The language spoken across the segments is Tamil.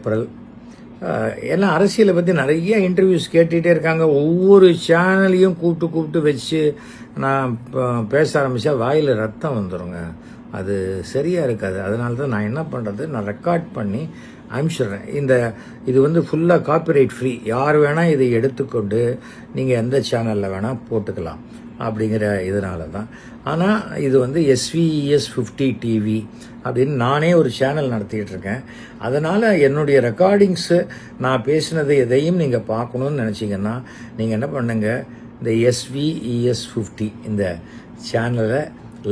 ஏப்ரல். எல்லாம் அரசியலை பற்றி நிறைய இன்டர்வியூஸ் கேட்டுகிட்டே இருக்காங்க. ஒவ்வொரு சேனலையும் கூப்பிட்டு வச்சு நான் பேச ஆரம்பித்தா வாயில் ரத்தம் வந்துடுங்க. அது சரியாக இருக்காது. அதனால தான் நான் என்ன பண்ணுறது, நான் ரெக்கார்ட் பண்ணி அனுப்பிச்சிடுறேன். இது வந்து ஃபுல்லாக காப்பிரைட் ஃப்ரீ. யார் வேணால் இதை எடுத்துக்கொண்டு நீங்கள் எந்த சேனலில் வேணால் போட்டுக்கலாம் அப்படிங்கிற இதனால தான். ஆனால் இது வந்து SVES 50 டிவி அப்படின்னு நானே ஒரு சேனல் நடத்திக்கிட்டு இருக்கேன். அதனால் என்னுடைய ரெக்கார்டிங்ஸு நான் பேசினது எதையும் நீங்கள் பார்க்கணுன்னு நினச்சிங்கன்னா நீங்கள் என்ன பண்ணுங்கள், இந்த SVES 50 இந்த சேனலை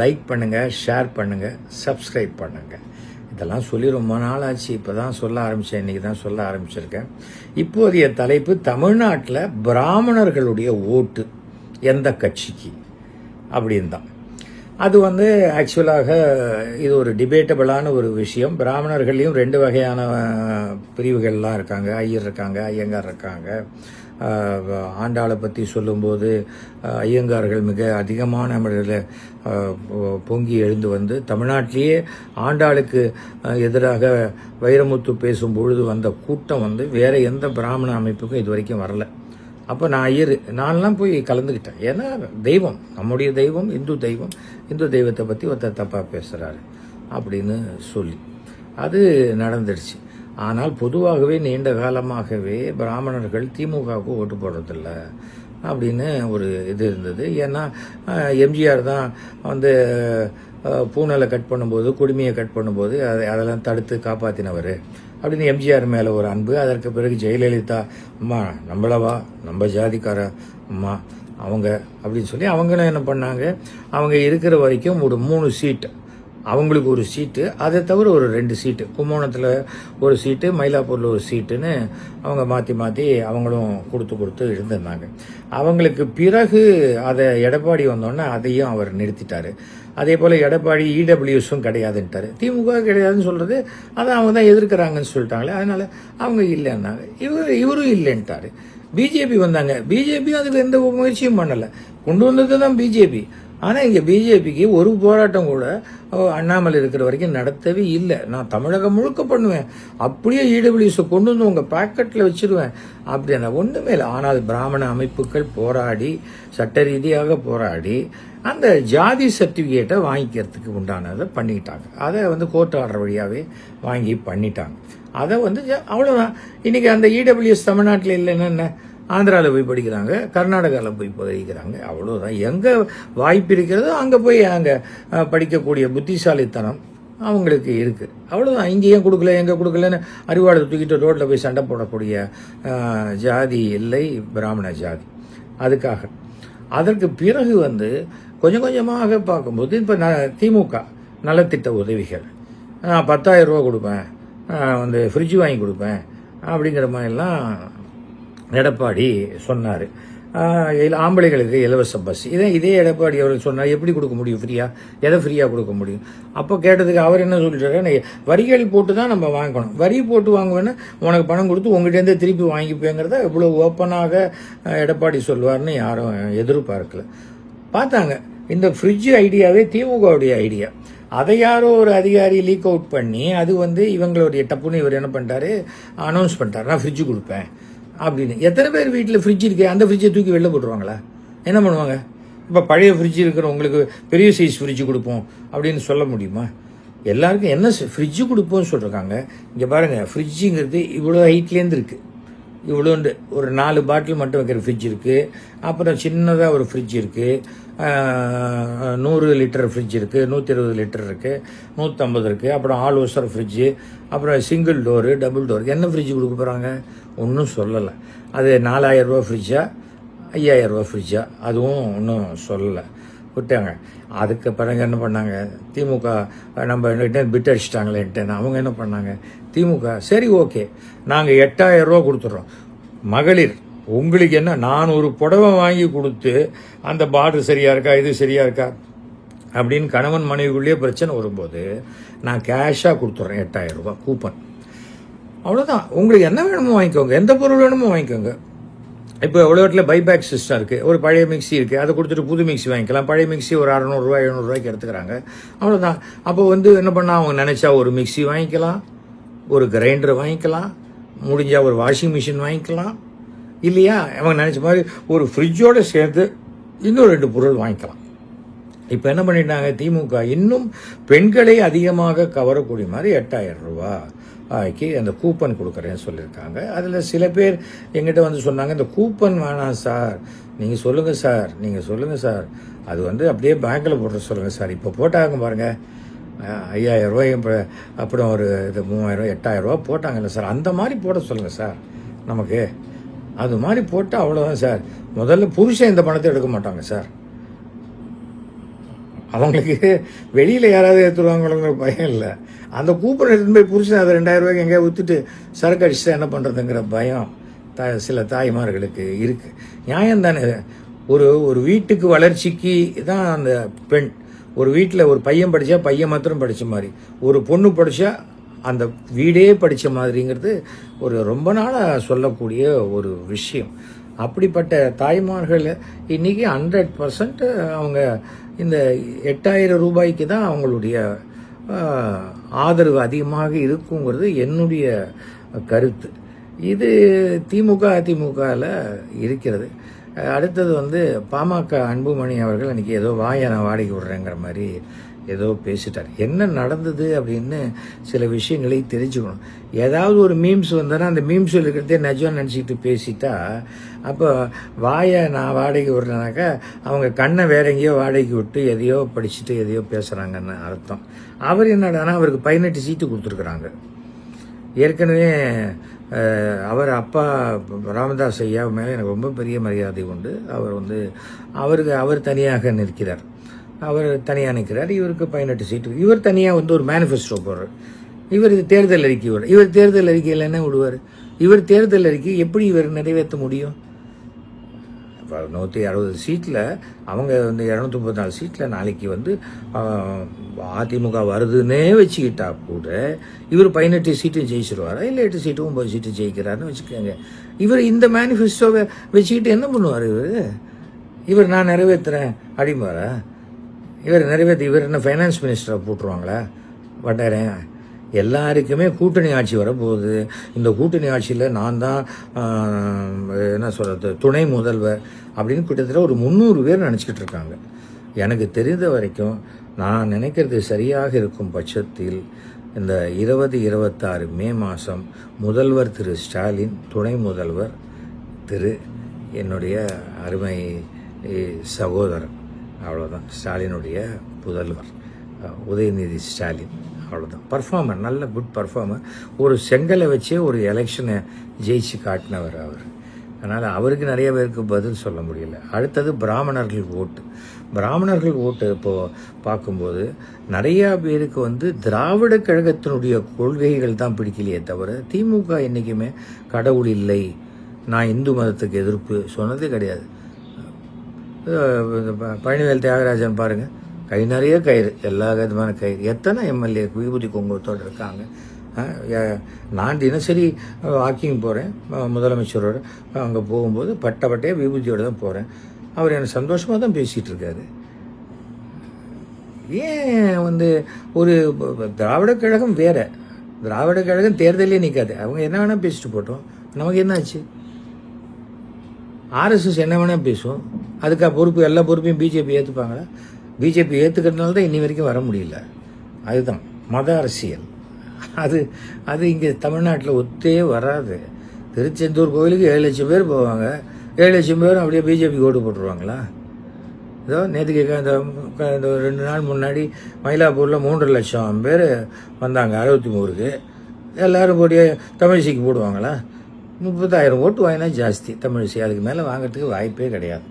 லைக் பண்ணுங்கள், ஷேர் பண்ணுங்கள், சப்ஸ்கிரைப் பண்ணுங்கள். இதெல்லாம் சொல்லி ரொம்ப நாள் ஆச்சு. இப்போ தான் சொல்ல ஆரம்பித்தேன், இன்றைக்கி தான் சொல்ல ஆரம்பிச்சிருக்கேன். இப்போதைய தலைப்பு தமிழ்நாட்டில் பிராமணர்களுடைய ஓட்டு எந்த கட்சிக்கு அப்படின்னு தான். அது வந்து ஆக்சுவலாக இது ஒரு டிபேட்டபிளான ஒரு விஷயம். பிராமணர்களையும் 2 வகையான பிரிவுகள்லாம் இருக்காங்க. ஐயர் இருக்காங்க, ஐயங்கார் இருக்காங்க. ஆண்டாளை பற்றி சொல்லும்போது ஐயங்கார்கள் மிக அதிகமான முறையில் பொங்கி எழுந்து வந்து தமிழ்நாட்டிலேயே ஆண்டாளுக்கு எதிராக வைரமுத்து பேசும்பொழுது வந்த கூட்டம் வந்து வேறு எந்த பிராமண அமைப்புக்கும் இது வரைக்கும் வரல. அப்போ நான்லாம் போய் கலந்துக்கிட்டேன். ஏன்னா தெய்வம், நம்முடைய தெய்வம் இந்து தெய்வத்தை பற்றி ஒருத்தர் தப்பாக பேசுகிறாரு அப்படின்னு சொல்லி அது நடந்துடுச்சு. ஆனால் பொதுவாகவே நீண்ட காலமாகவே பிராமணர்கள் திமுகவுக்கு ஓட்டு போடுறதில்ல அப்படின்னு ஒரு இது இருந்தது. ஏன்னா எம்ஜிஆர் தான் வந்து பூனலை கட் பண்ணும்போது, குடுமையை கட் பண்ணும்போது அதெல்லாம் தடுத்து காப்பாற்றினவர் அப்படின்னு எம்ஜிஆர் மேலே ஒரு அன்பு. அதற்கு பிறகு ஜெயலலிதா அம்மா நம்மளவா, நம்ம ஜாதிக்கார அம்மா அவங்க அப்படின்னு சொல்லி அவங்களும் என்ன பண்ணாங்க, அவங்க இருக்கிற வரைக்கும் ஒரு 3 சீட்டு அவங்களுக்கு ஒரு சீட்டு, அதை தவிர ஒரு 2 சீட்டு, கும்போணத்தில் ஒரு சீட்டு, மயிலாப்பூரில் ஒரு சீட்டுன்னு அவங்க மாற்றி அவங்களும் கொடுத்து இருந்திருந்தாங்க. அவங்களுக்கு பிறகு அதை எடப்பாடி வந்தோடனே அதையும் அவர் நிறுத்திட்டார். அதே போல் எடப்பாடி இடபிள்யூஸும் கிடையாதுன்ட்டார். திமுக கிடையாதுன்னு சொல்கிறது அதை அவங்க தான் எதிர்க்கிறாங்கன்னு சொல்லிட்டாங்களே, அதனால் அவங்க இல்லைன்னாங்க. இவரும் இல்லைன்ட்டார். பிஜேபி வந்தாங்க. பிஜேபியும் அதுக்கு எந்த முயற்சியும் பண்ணலை. கொண்டு வந்தது தான் பிஜேபி. ஆனால் இங்கே பிஜேபிக்கு ஒரு போராட்டம் கூட அண்ணாமலை இருக்கிற வரைக்கும் நடத்தவே இல்லை. நான் தமிழகம் முழுக்க பண்ணுவேன், அப்படியே இடபிள்யூஸை கொண்டு வந்து உங்கள் பேக்கெட்டில் வச்சுருவேன் அப்படின்னா ஒன்றுமே இல்லை. ஆனால் பிராமண அமைப்புகள் போராடி, சட்ட ரீதியாக போராடி அந்த ஜாதி சர்டிஃபிகேட்டை வாங்கிக்கிறதுக்கு உண்டானதை பண்ணிக்கிட்டாங்க. அதை வந்து கோர்ட் ஆர்டர் வழியாகவே வாங்கி பண்ணிட்டாங்க. அதை வந்து அவ்வளோதான். இன்றைக்கி அந்த இடபிள்யூஎஸ் தமிழ்நாட்டில் இல்லைன்னு என்ன, ஆந்திராவில் போய் படிக்கிறாங்க, கர்நாடகாவில் போய் படிக்கிறாங்க, அவ்வளோதான். எங்கே வாய்ப்பு இருக்கிறதோ அங்கே போய் அங்கே படிக்கக்கூடிய புத்திசாலித்தனம் அவங்களுக்கு இருக்குது, அவ்வளோதான். இங்கே ஏன் கொடுக்கல, எங்கே கொடுக்கலன்னு அறிவாளை தூக்கிட்டு ரோட்டில் போய் சண்டை போடக்கூடிய ஜாதி இல்லை பிராமண ஜாதி. அதுக்காக அதற்கு பிறகு வந்து கொஞ்சம் கொஞ்சமாக பார்க்கும்போது இப்போ திமுக நலத்திட்ட உதவிகள், நான் 10,000 ரூபா கொடுப்பேன், வந்து ஃப்ரிட்ஜ் வாங்கி கொடுப்பேன் அப்படிங்கிற மாதிரிலாம் எடப்பாடி சொன்னார். ஆம்பளைகளுக்கு இலவச பஸ், இதே எடப்பாடி அவர் சொன்னார். எப்படி கொடுக்க முடியும் ஃப்ரீயாக? எதை ஃப்ரீயாக கொடுக்க முடியும்? அப்போ கேட்டதுக்கு அவர் என்ன சொல்லிட்டாரு, வரிகள் போட்டு தான் நம்ம வாங்கணும், வரி போட்டு வாங்குவேன்னா உனக்கு பணம் கொடுத்து உங்கள்கிட்டேருந்தே திருப்பி வாங்கிப்பேங்கிறத இவ்வளோ ஓப்பனாக எடப்பாடி சொல்லுவார்னு யாரும் எதிர்பார்க்கல. பார்த்தாங்க இந்த ஃப்ரிட்ஜ் ஐடியாவே திமுகவுடைய ஐடியா. அதை யாரோ ஒரு அதிகாரி லீக் அவுட் பண்ணி அது வந்து இவங்களுடைய டப்புன்னு இவர் என்ன பண்ணிட்டாரு, அனௌன்ஸ் பண்ணிட்டார், நான் ஃப்ரிட்ஜு கொடுப்பேன் அப்படின்னு. எத்தனை பேர் வீட்டில் ஃப்ரிட்ஜ் இருக்கு, அந்த ஃப்ரிட்ஜை தூக்கி வெளில போட்டுருவாங்களா? என்ன பண்ணுவாங்க? இப்போ பழைய ஃப்ரிட்ஜ் இருக்கிறவங்களுக்கு பெரிய சைஸ் ஃப்ரிட்ஜு கொடுப்போம் அப்படின்னு சொல்ல முடியுமா? எல்லாருக்கும் என்ன ஃப்ரிட்ஜு கொடுப்போம்னு சொல்லிருக்காங்க. இங்கே பாருங்கள், ஃப்ரிட்ஜுங்கிறது இவ்வளோ ஹைட்லேருந்து இருக்குது, இவ்வளோண்டு ஒரு 4 பாட்டில் மட்டும் வைக்கிற ஃப்ரிட்ஜ் இருக்குது. அப்புறம் சின்னதாக ஒரு ஃப்ரிட்ஜ் இருக்குது, 100 லிட்டர் ஃப்ரிட்ஜ் இருக்குது, 120 லிட்டர் இருக்குது, 150 இருக்குது. அப்புறம் ஆல் ஓசர் ஃப்ரிட்ஜு, அப்புறம் சிங்கிள் டோரு, டபுள் டோர். என்ன ஃப்ரிட்ஜ் கொடுக்க போகிறாங்க? ஒன்றும் சொல்லலை. அது 4,000 ரூபா ஃப்ரிட்ஜா, 5,000 ரூபா ஃப்ரிட்ஜா, அதுவும் ஒன்றும் சொல்லலை, விட்டாங்க. அதுக்கு பிறகு என்ன பண்ணாங்க, திமுக நம்ம பிட் அடிச்சிட்டாங்களேன்ட்டு அவங்க என்ன பண்ணாங்க, திமுக சரி ஓகே நாங்கள் 8,000 ரூபா கொடுத்துட்றோம், மகளிர் உங்களுக்கு என்ன, நான் ஒரு புடவை வாங்கி கொடுத்து அந்த பார்டர் சரியாக இருக்கா, இது சரியாக இருக்கா அப்படின்னு கணவன் மனைவிக்குள்ளேயே பிரச்சனை வரும்போது நான் கேஷாக கொடுத்துட்றேன் 8,000 ரூபா கூப்பன், அவ்வளோதான். உங்களுக்கு என்ன வேணுமோ வாங்கிக்கோங்க, எந்த பொருள் வேணுமோ வாங்கிக்கோங்க. இப்போ எவ்வளோ இடத்துல பைபேக் சிஸ்டம் இருக்குது. ஒரு பழைய மிக்சி இருக்குது, அதை கொடுத்துட்டு புது மிக்சி வாங்கிக்கலாம். பழைய மிக்சி ஒரு 600 ரூபா 700 ரூபாய்க்கு எடுத்துக்கிறாங்க, அவ்வளோதான். அப்போ வந்து என்ன பண்ணால் அவங்க நினச்சா ஒரு மிக்சி வாங்கிக்கலாம், ஒரு கிரைண்டர் வாங்கிக்கலாம், முடிஞ்சால் ஒரு வாஷிங் மிஷின் வாங்கிக்கலாம், இல்லையா அவங்க நினச்ச மாதிரி ஒரு ஃப்ரிட்ஜோடு சேர்த்து இன்னும் 2 பொருள் வாங்கிக்கலாம். இப்போ என்ன பண்ணிட்டாங்க, திமுக இன்னும் பெண்களை அதிகமாக கவரக்கூடிய மாதிரி 8000 ரூபாய்க்கு அந்த கூப்பன் கொடுக்குறேன்னு சொல்லியிருக்காங்க. அதில் சில பேர் எங்கிட்ட வந்து சொன்னாங்க, இந்த கூப்பன் வேணாம் சார், நீங்கள் சொல்லுங்கள் சார், நீங்கள் சொல்லுங்கள் சார், அது வந்து அப்படியே பேங்க்கில் போட்டு சொல்லுங்கள் சார். இப்போ போட்டாங்க பாருங்கள் 5000 ரூபாய், அப்புறம் ஒரு இது 3000 8000 ரூபா போட்டாங்கல்ல சார், அந்த மாதிரி போட சொல்லுங்கள் சார் நமக்கு. அது மாதிரி போட்டால் அவ்வளோதான் சார். முதல்ல புருஷன் இந்த பணத்தை எடுக்க மாட்டாங்க சார். அவங்களுக்கு வெளியில் யாராவது எடுத்துருவாங்களோங்கிற பயம் இல்லை. அந்த கூப்பன் எடுத்துன்னு போய் புருஷன் அதை 2000 ரூபாய்க்கு எங்கேயா ஊற்றிட்டு சரக்கு அடிச்சுட்டா என்ன பண்ணுறதுங்கிற பயம் சில தாய்மார்களுக்கு இருக்குது. நியாயம் தானே. ஒரு வீட்டுக்கு வளர்ச்சிக்கு தான் அந்த பெண். ஒரு வீட்டில் ஒரு பையன் படித்தா பையன் மாத்திரம் படித்த மாதிரி, ஒரு பொண்ணு படித்தா அந்த வீடே படித்த மாதிரிங்கிறது ஒரு ரொம்ப நாளாக சொல்லக்கூடிய ஒரு விஷயம். அப்படிப்பட்ட தாய்மார்கள் இன்றைக்கி 100% அவங்க இந்த 8000 ரூபாய்க்கு தான் அவங்களுடைய ஆதரவு அதிகமாக இருக்குங்கிறது என்னுடைய கருத்து. இது திமுக அதிமுகவில் இருக்கிறது. அடுத்தது வந்து பாமக அன்புமணி அவர்கள் அன்றைக்கி ஏதோ வாயை நான் வாடகை விடுறேங்கிற மாதிரி ஏதோ பேசிட்டார். என்ன நடந்தது அப்படின்னு சில விஷயங்களை தெரிஞ்சுக்கணும். ஏதாவது ஒரு மீம்ஸ் வந்தோன்னா அந்த மீம்ஸ் இருக்கிறதே நிஜம் நினச்சிக்கிட்டு பேசிட்டா, அப்போ வாயை நான் வாடகை விடுறேனாக்கா அவங்க கண்ணை வேற எங்கேயோ வாடகைக்கு விட்டு எதையோ படிச்சுட்டு எதையோ பேசுகிறாங்கன்னு அர்த்தம். அவர் என்னடானா அவருக்கு 18 சீட்டு கொடுத்துருக்குறாங்க. ஏற்கனவே அவர் அப்பா ராமதாஸ் ஐயா மேலே எனக்கு ரொம்ப பெரிய மரியாதை உண்டு. அவர் வந்து அவர் தனியாக நிற்கிறார், அவர் தனியாக நிற்கிறார். இவருக்கு 18 சீட்டு. இவர் தனியாக வந்து ஒரு மேனிஃபெஸ்டோ போடுறார். இவர் தேர்தல் அறிக்கை விடுறார். இவர் தேர்தல் அறிக்கையில் என்ன விடுவார்? இவர் தேர்தல் அறிக்கை எப்படி இவர் நிறைவேற்ற முடியும்? 160 சீட்டில் அவங்க வந்து 234 சீட்டில் நாளைக்கு வந்து அதிமுக வருதுன்னே வச்சுக்கிட்டா கூட இவர் 18 சீட்டு ஜெயிச்சிருவாரா, இல்லை 8 சீட்டு 9 சீட்டு ஜெயிக்கிறாருன்னு வச்சுக்கோங்க. இவர் இந்த மேனிஃபெஸ்டோவை வச்சுக்கிட்டு என்ன பண்ணுவார்? இவர் நான் நிறைவேற்றுறேன் அப்படிம்பாரா? இவர் என்ன ஃபைனான்ஸ் மினிஸ்டரை போட்டுருவாங்களா? வட்டாரேன் எல்லாருக்குமே கூட்டணி ஆட்சி வரப்போகுது. இந்த கூட்டணி ஆட்சியில் நான் தான் என்ன சொல்கிறது துணை முதல்வர் அப்படின்னு கிட்டத்தட்ட ஒரு 300 பேர் நினச்சிக்கிட்டு இருக்காங்க. எனக்கு தெரிந்த வரைக்கும் நான் நினைக்கிறது சரியாக இருக்கும் பட்சத்தில் இந்த 2026 மே மாதம் முதல்வர் திரு ஸ்டாலின், துணை முதல்வர் திரு என்னுடைய அருமை சகோதரர், அவ்வளோதான், ஸ்டாலினுடைய புதல்வர் உதயநிதி ஸ்டாலின், அவ்வளோதான். பர்ஃபார்மர், நல்ல குட் பர்ஃபார்மர். ஒரு செங்கலை வச்சே ஒரு எலெக்ஷனை ஜெயிச்சு காட்டினவர் அவர். அதனால் அவருக்கு நிறைய பேருக்கு பதில் சொல்ல முடியல. அடுத்தது பிராமணர்கள் ஓட்டு. பிராமணர்கள் ஓட்டு இப்போது பார்க்கும்போது நிறையா பேருக்கு வந்து திராவிட கழகத்தினுடைய கொள்கைகள் தான் பிடிக்கலையே தவிர திமுக என்றைக்குமே கடவுள் இல்லை, நான் இந்து மதத்துக்கு எதிர்ப்பு சொன்னதே கிடையாது. பழனிவேல் தியாகராஜன் பாருங்கள், கை நிறைய கயிறு, எல்லா விதமான கயிறு. எத்தனை எம்எல்ஏ விபூதி குங்குமத்தோடு இருக்காங்க. நான் தினசரி வாக்கிங் போகிறேன் முதலமைச்சரோடு, அங்கே போகும்போது பட்டையாக விபூதியோடு தான் போகிறேன். அவர் எனக்கு சந்தோஷமாக தான் பேசிகிட்டு இருக்காரு. ஏன் வந்து ஒரு திராவிட கழகம் வேறு, திராவிட கழகம் தேர்தலே நிற்காது. அவங்க என்ன வேணால் பேசிட்டு போட்டோம், நமக்கு என்ன ஆச்சு? ஆர்எஸ்எஸ் என்ன வேணால் பேசும், அதுக்காக பொறுப்பு, எல்லா பொறுப்பையும் பிஜேபி ஏற்றுப்பாங்களா? பிஜேபி ஏற்றுக்கிறதுனால தான் இன்னி வரைக்கும் வர முடியல. அதுதான் மத அரசியல். அது இங்கே தமிழ்நாட்டில் ஒத்தே வராது. திருச்செந்தூர் கோயிலுக்கு 7 லட்சம் பேர் போவாங்க, 7 லட்சம் பேரும் அப்படியே பிஜேபி ஓட்டு போட்டுருவாங்களா? இதோ நேற்றுக்கு இந்த 2 நாள் முன்னாடி மயிலாப்பூரில் 3 லட்சம் பேர் வந்தாங்க 63க்கு. எல்லோரும் போட்டிய தமிழிசைக்கு போடுவாங்களா? 30,000 ஓட்டு வாங்கினா ஜாஸ்தி தமிழிசை, அதுக்கு மேலே வாங்கிறதுக்கு வாய்ப்பே கிடையாது.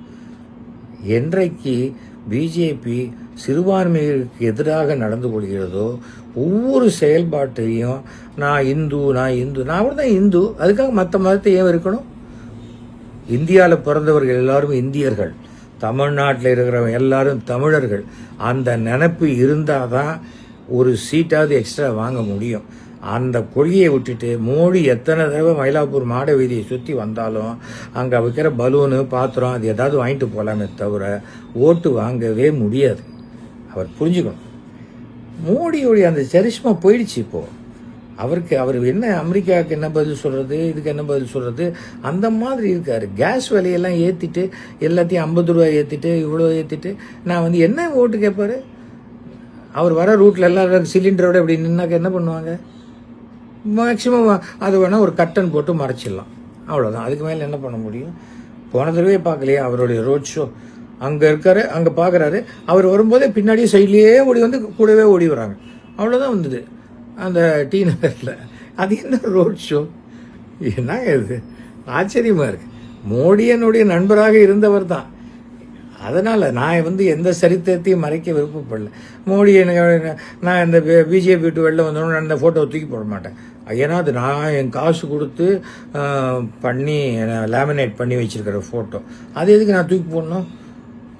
என்றைக்கு பிஜேபி சிறுபான்மையினருக்கு எதிராக நடந்து கொள்கிறதோ ஒவ்வொரு செயல்பாட்டையும் நான் இந்து கூட தான் இந்து, அதுக்காக மற்ற மதத்தை ஏன் இருக்கணும்? இந்தியாவில் பிறந்தவர்கள் எல்லாரும் இந்தியர்கள், தமிழ்நாட்டில் இருக்கிறவங்க எல்லாரும் தமிழர்கள். அந்த நினைப்பு இருந்தால் தான் ஒரு சீட்டாவது எக்ஸ்ட்ரா வாங்க முடியும். அந்த கொள்கையை விட்டுட்டு மோடி எத்தனை தடவை மயிலாப்பூர் மாட வீதியை சுற்றி வந்தாலும் அங்கே வைக்கிற பலூனு பாத்திரம் அது ஏதாவது வாங்கிட்டு போகலாமே தவிர ஓட்டு வாங்கவே முடியாது. அவர் புரிஞ்சுக்கணும். மோடியோடைய அந்த சரிஷ்மா போயிடுச்சு. இப்போது அவர் என்ன அமெரிக்காவுக்கு என்ன பதில் சொல்கிறது, இதுக்கு என்ன பதில் சொல்கிறது, அந்த மாதிரி இருக்கார். கேஸ் விலையெல்லாம் ஏற்றிட்டு எல்லாத்தையும் 50 ரூபா ஏற்றிட்டு இவ்வளோ ஏற்றிட்டு நான் வந்து என்ன ஓட்டு கேட்பார். அவர் வர ரூட்டில் எல்லாம் சிலிண்டரோட இப்படி நின்னாக்க என்ன பண்ணுவாங்க? மேக்சிமம் அது வேணால் ஒரு கட்டன் போட்டு மறைச்சிடலாம், அவ்வளோதான். அதுக்கு மேலே என்ன பண்ண முடியும்? போன தடவையே பார்க்கலையா அவருடைய ரோட் ஷோ? அங்கே இருக்காரு, அங்கே பார்க்குறாரு, அவர் வரும்போதே பின்னாடியே சைட்லேயே ஓடி வந்து கூடவே ஓடி வராங்க, அவ்வளோதான் வந்தது அந்த டி நகரில். அது என்ன ரோட் ஷோ? என்ன இது ஆச்சரியமாக இருக்குது. மோடியனுடைய நண்பராக இருந்தவர் தான். அதனால் நான் வந்து எந்த சரித்திரத்தையும் மறைக்க விருப்பப்படல. மோடி நான் இந்த பிஜேபி விட்டு வெளில வந்தோன்னு நான் இந்த ஃபோட்டோவை தூக்கி போட மாட்டேன். ஏன்னா அது நான் என் காசு கொடுத்து பண்ணி லேமினேட் பண்ணி வச்சுருக்கிற ஃபோட்டோ, அது எதுக்கு நான் தூக்கி போடணும்?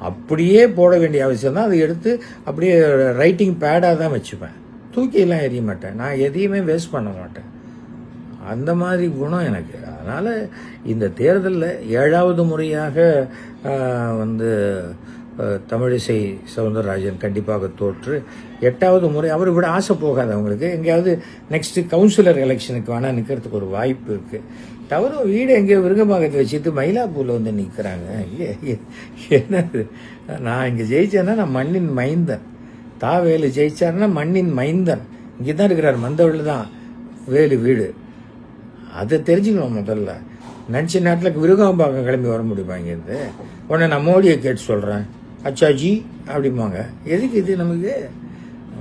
அப்படியே போட வேண்டிய அவசியம் தான். அதை எடுத்து அப்படியே ரைட்டிங் பேடாக தான் வச்சுப்பேன், தூக்கியெல்லாம் எறிய மாட்டேன். நான் எதையுமே வேஸ்ட் பண்ண மாட்டேன், அந்த மாதிரி குணம் எனக்கு. அதனால் இந்த தேர்தலில் 7வது முறையாக வந்து தமிழிசை சவுந்தரராஜன் கண்டிப்பாக தோற்று 8வது முறை அவர் விட ஆசை போகாது அவங்களுக்கு. எங்கேயாவது நெக்ஸ்ட்டு கவுன்சிலர் எலெக்ஷனுக்கு வேணால் நிற்கிறதுக்கு ஒரு வாய்ப்பு இருக்குது. தவிர வீடு எங்கேயோ விருகம்பாக்கத்தை வச்சுட்டு மயிலாப்பூரில் வந்து நிற்கிறாங்க. என்னது, நான் இங்கே ஜெயிச்சேன்னா நான் மண்ணின் மைந்தன், தாவேலு ஜெயிச்சாருன்னா மண்ணின் மைந்தன். இங்கே தான் இருக்கிறார், மந்தவழில் தான் வேலு வீடு. அதை தெரிஞ்சுக்கணும் முதல்ல. நினச்ச நேரத்தில் விருகம்பாக்கம் கிளம்பி வர முடியுமா இங்கேருந்து? உடனே நான் மோடியை கேட்டு சொல்கிறேன் அச்சாஜி அப்படிம்பாங்க. எதுக்கு இது நமக்கு?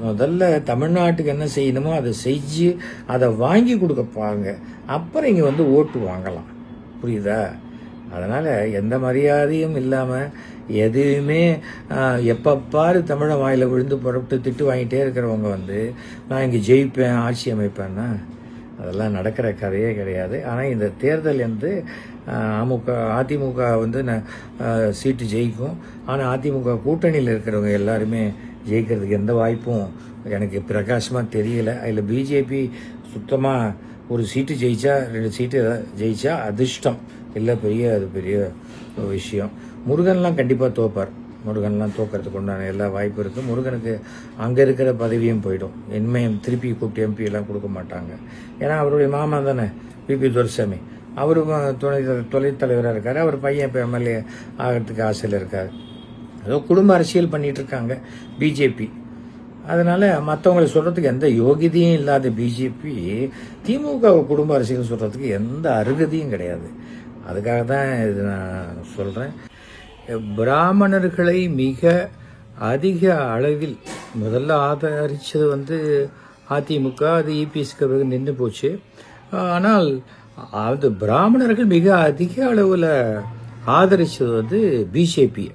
முதல்ல தமிழ்நாட்டுக்கு என்ன செய்யணுமோ அதை செஞ்சு அதை வாங்கி கொடுக்கப்பாங்க, அப்புறம் இங்கே வந்து ஓட்டு வாங்கலாம், புரியுதா? அதனால் எந்த மரியாதையும் இல்லாமல் எதுவுமே எப்போ பாரு தமிழை வாயில் விழுந்து புறப்பட்டு திட்டு வாங்கிட்டே இருக்கிறவங்க வந்து நான் இங்கே ஜெயிப்பேன் ஆட்சி அமைப்பேன்னா அதெல்லாம் நடக்கிற கதையே கிடையாது. ஆனால் இந்த தேர்தல் வந்து அதிமுக வந்து சீட்டு ஜெயிக்கும். ஆனால் அதிமுக கூட்டணியில் இருக்கிறவங்க எல்லாருமே ஜெயிக்கிறதுக்கு எந்த வாய்ப்பும் எனக்கு பிரகாசமாக தெரியல. அதில் பிஜேபி சுத்தமாக ஒரு சீட்டு ஜெயிச்சா 2 சீட்டு ஜெயிச்சா அதிர்ஷ்டம் இல்லை, அது பெரிய விஷயம். முருகன்லாம் கண்டிப்பாக தோப்பார். முருகன்லாம் தோக்கிறதுக்கு உண்டான எல்லா வாய்ப்பு இருக்குது. முருகனுக்கு அங்கே இருக்கிற பதவியும் போயிடும். எம்ஏஎம் திருப்பி கூப்பிட்டு எம்பி எல்லாம் கொடுக்க மாட்டாங்க. ஏன்னா அவருடைய மாமா தானே பிபி துரைசாமி, அவரும் தொழில் தலைவராக இருக்கார். அவர் பையன் இப்போ எம்எல்ஏ ஆகிறதுக்கு ஆசையில் இருக்கார். ஏதோ குடும்ப அரசியல் பண்ணிகிட்டு இருக்காங்க பிஜேபி. அதனால் மற்றவங்களை சொல்கிறதுக்கு எந்த யோகியதையும் இல்லாத பிஜேபி திமுக குடும்ப அரசியல் சொல்கிறதுக்கு எந்த அருகதையும் கிடையாது. அதுக்காக தான் இது நான் சொல்கிறேன். பிராமணர்களை மிக அதிக அளவில் முதல்ல ஆதரித்தது வந்து அதிமுக, அது இபிஎஸ்க்கு பிறகு நின்று போச்சு. ஆனால் அது பிராமணர்கள் மிக அதிக அளவில் ஆதரித்தது வந்து பிஜேபி,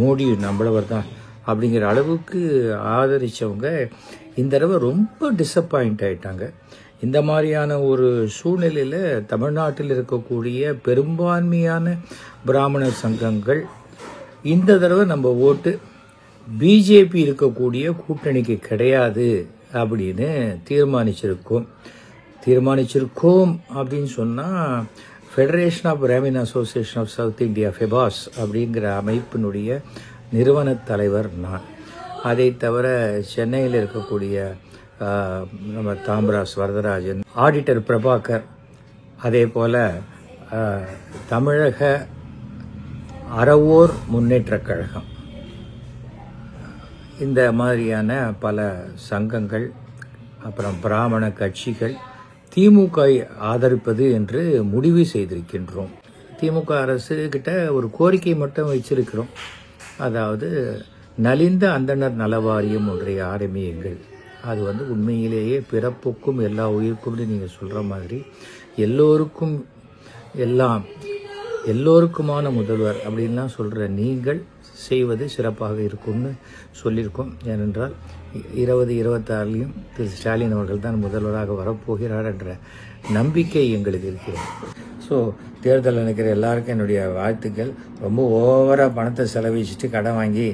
மோடி நம்மளவர் தான் அப்படிங்கிற அளவுக்கு ஆதரித்தவங்க இந்த தடவை ரொம்ப டிசப்பாயிண்ட் ஆகிட்டாங்க. இந்த மாதிரியான ஒரு சூழ்நிலையில் தமிழ்நாட்டில் இருக்கக்கூடிய பெரும்பான்மையான பிராமணர் சங்கங்கள் இந்த தடவை நம்ம ஓட்டு பிஜேபி இருக்கக்கூடிய கூட்டணிக்கு கிடையாது அப்படின்னு தீர்மானிச்சிருக்கோம் அப்படின்னு சொன்னால் federation of Brahmin association of south India FEBAS அப்படிங்கிற அமைப்பினுடைய நிறுவன தலைவர் நான். அதை தவிர சென்னையில் இருக்கக்கூடிய நம்ம தாம்பராஸ் வரதராஜன், ஆடிட்டர் பிரபாகர், அதே போல் தமிழக அறவோர் முன்னேற்றக் கழகம், இந்த மாதிரியான பல சங்கங்கள், அப்புறம் பிராமண கட்சிகள் திமுக ஆதரிப்பது என்று முடிவு செய்திருக்கின்றோம். திமுக அரசு கிட்ட ஒரு கோரிக்கை மட்டும் வச்சிருக்கிறோம். அதாவது நலிந்த அந்தணர் நலவாரியம் ஒன்றை ஆரம்பியுங்கள். அது வந்து உண்மையிலேயே பிறப்புக்கும் எல்லா உயிருக்கும் நீங்கள் சொல்கிற மாதிரி எல்லோருக்குமான முதல்வர் அப்படின்லாம் சொல்கிற நீங்கள் செய்வது சிறப்பாக இருக்கும்னு சொல்லியிருக்கோம். ஏனென்றால் 2026 திரு ஸ்டாலின் அவர்கள் தான் முதல்வராக வரப்போகிறார் என்ற நம்பிக்கை எங்களுக்கு இருக்கிறது. ஸோ தேர்தல் நினைக்கிற எல்லாருக்கும் என்னுடைய வாழ்த்துக்கள். ரொம்ப ஓவராக பணத்தை செலவழிச்சிட்டு கடன் வாங்கி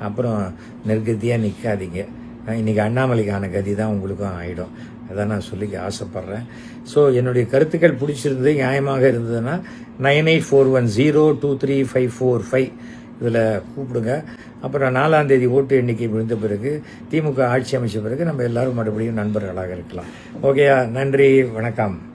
அப்புறம் நெருக்கத்தியாக நிற்காதீங்க. இன்றைக்கி அண்ணாமலைக்கான கதி தான் உங்களுக்கும் ஆகிடும். அதான் நான் சொல்லிக்க ஆசைப்பட்றேன். ஸோ என்னுடைய கருத்துக்கள் பிடிச்சிருந்தது, நியாயமாக இருந்ததுன்னா 9841023545 இதில் கூப்பிடுங்க. அப்புறம் 4ஆம் தேதி ஓட்டு எண்ணிக்கை முடிந்த பிறகு திமுக ஆட்சி அமைச்ச பிறகு நம்ம எல்லாரும் மறுபடியும் நண்பர்களாக இருக்கலாம். ஓகேயா? நன்றி, வணக்கம்.